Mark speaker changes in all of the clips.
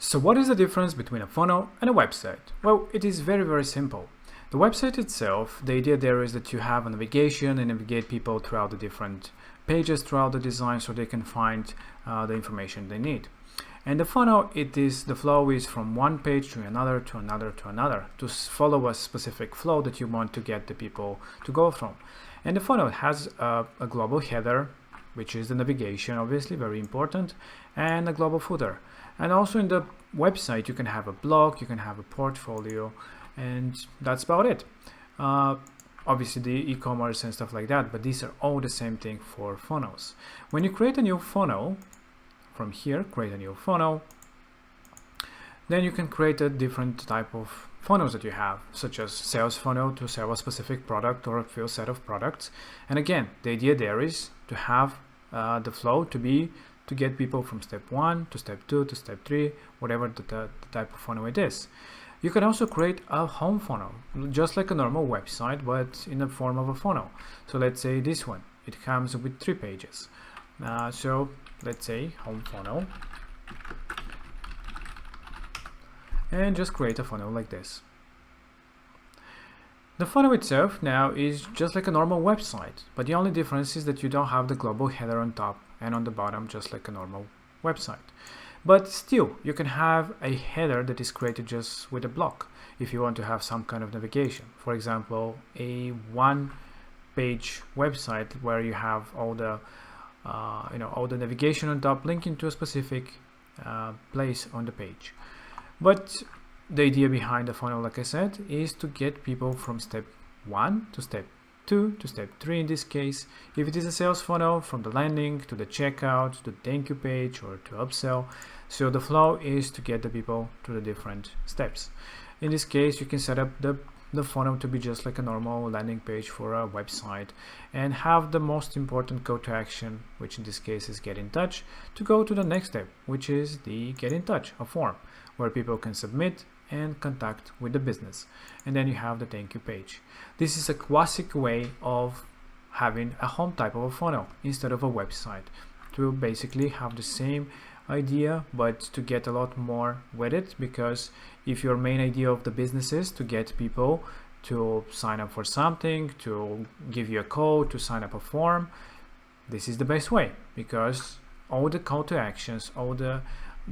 Speaker 1: So what is the difference between a funnel and a website? Well, it is very simple. The website itself, the idea there is that you have a navigation and navigate people throughout the different pages throughout the design so they can find the information they need. And the funnel, the flow is from one page to another, to another, to another, to follow a specific flow that you want to get the people to go from. And the funnel has a global header, which is the navigation, obviously very important, and a global footer. And also in the website, you can have a blog, you can have a portfolio, and that's about it. Obviously the e-commerce and stuff like that, but these are all the same thing for funnels. When you create a new funnel, from here, create a new funnel, then you can create a different type of funnels that you have, such as sales funnel to sell a specific product or a few set of products. And again, the idea there is to have the flow to get people from step 1 to step 2 to step 3, whatever the type of funnel it is. You can also create a home funnel, just like a normal website, but in the form of a funnel. So let's say this one, it comes with 3 pages. So let's say home funnel, and just create a funnel like this. The funnel itself now is just like a normal website, but the only difference is that you don't have the global header on top and on the bottom, just like a normal website. But still, you can have a header that is created just with a block if you want to have some kind of navigation. For example, a one-page website where you have all the all the navigation on top linking to a specific place on the page. But the idea behind the funnel, like I said, is to get people from step 1 to step 2 to step 3 in this case. If it is a sales funnel, from the landing to the checkout to the thank you page or to upsell. So the flow is to get the people to the different steps. In this case, you can set up the funnel to be just like a normal landing page for a website and have the most important call to action, which in this case is get in touch, to go to the next step, which is the get in touch, a form where people can submit and contact with the business. And then you have the thank you page. This is a classic way of having a home type of a funnel instead of a website, to basically have the same idea but to get a lot more with it, because if your main idea of the business is to get people to sign up for something, to give you a code, to sign up a form, this is the best way, because all the call to actions, all the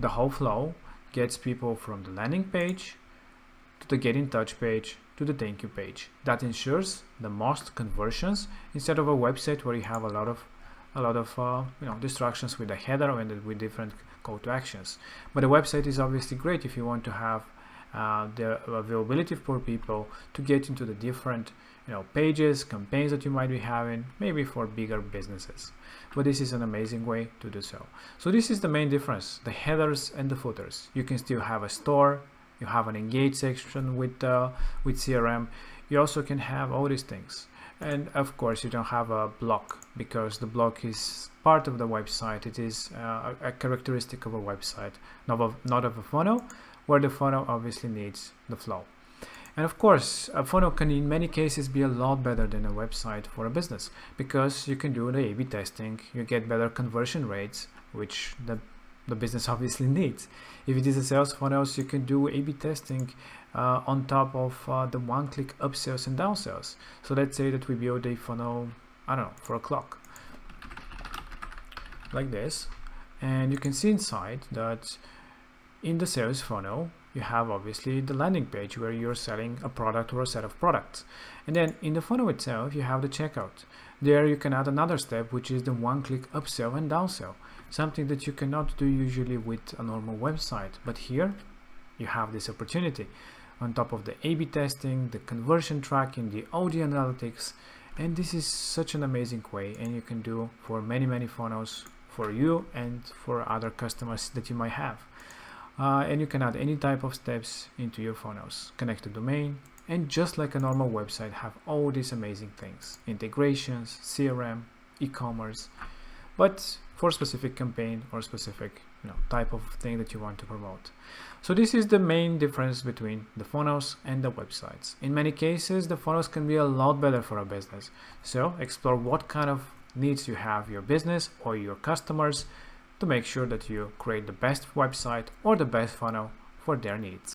Speaker 1: whole flow gets people from the landing page to the get in touch page to the thank you page. That ensures the most conversions instead of a website where you have a lot of distractions with the header and with different call to actions. But a website is obviously great if you want to have the availability for people to get into the different pages, campaigns that you might be having, maybe for bigger businesses. But this is an amazing way to do so. So this is the main difference, the headers and the footers. You can still have a store, you have an engage section with CRM. You also can have all these things. And of course you don't have a block, because the block is part of the website. It is a characteristic of a website, not of a funnel, where the funnel obviously needs the flow. And of course, a funnel can in many cases be a lot better than a website for a business, because you can do the A/B testing, you get better conversion rates, which the business obviously needs. If it is a sales funnel, you can do A/B testing on top of the one-click upsells and downsells. So let's say that we build a funnel, I don't know, for a clock, like this, and you can see inside that in the sales funnel you have obviously the landing page where you're selling a product or a set of products, and then in the funnel itself you have the checkout. There you can add another step, which is the one-click upsell and downsell, something that you cannot do usually with a normal website, but here you have this opportunity on top of the A/B testing, the conversion tracking, the audio analytics. And this is such an amazing way, and you can do for many funnels for you and for other customers that you might have. And you can add any type of steps into your funnels, connect the domain, and just like a normal website, have all these amazing things, integrations, CRM, e-commerce, but for a specific campaign or specific type of thing that you want to promote. So this is the main difference between the funnels and the websites. In many cases, the funnels can be a lot better for a business. So explore what kind of needs you have your business or your customers to make sure that you create the best website or the best funnel for their needs.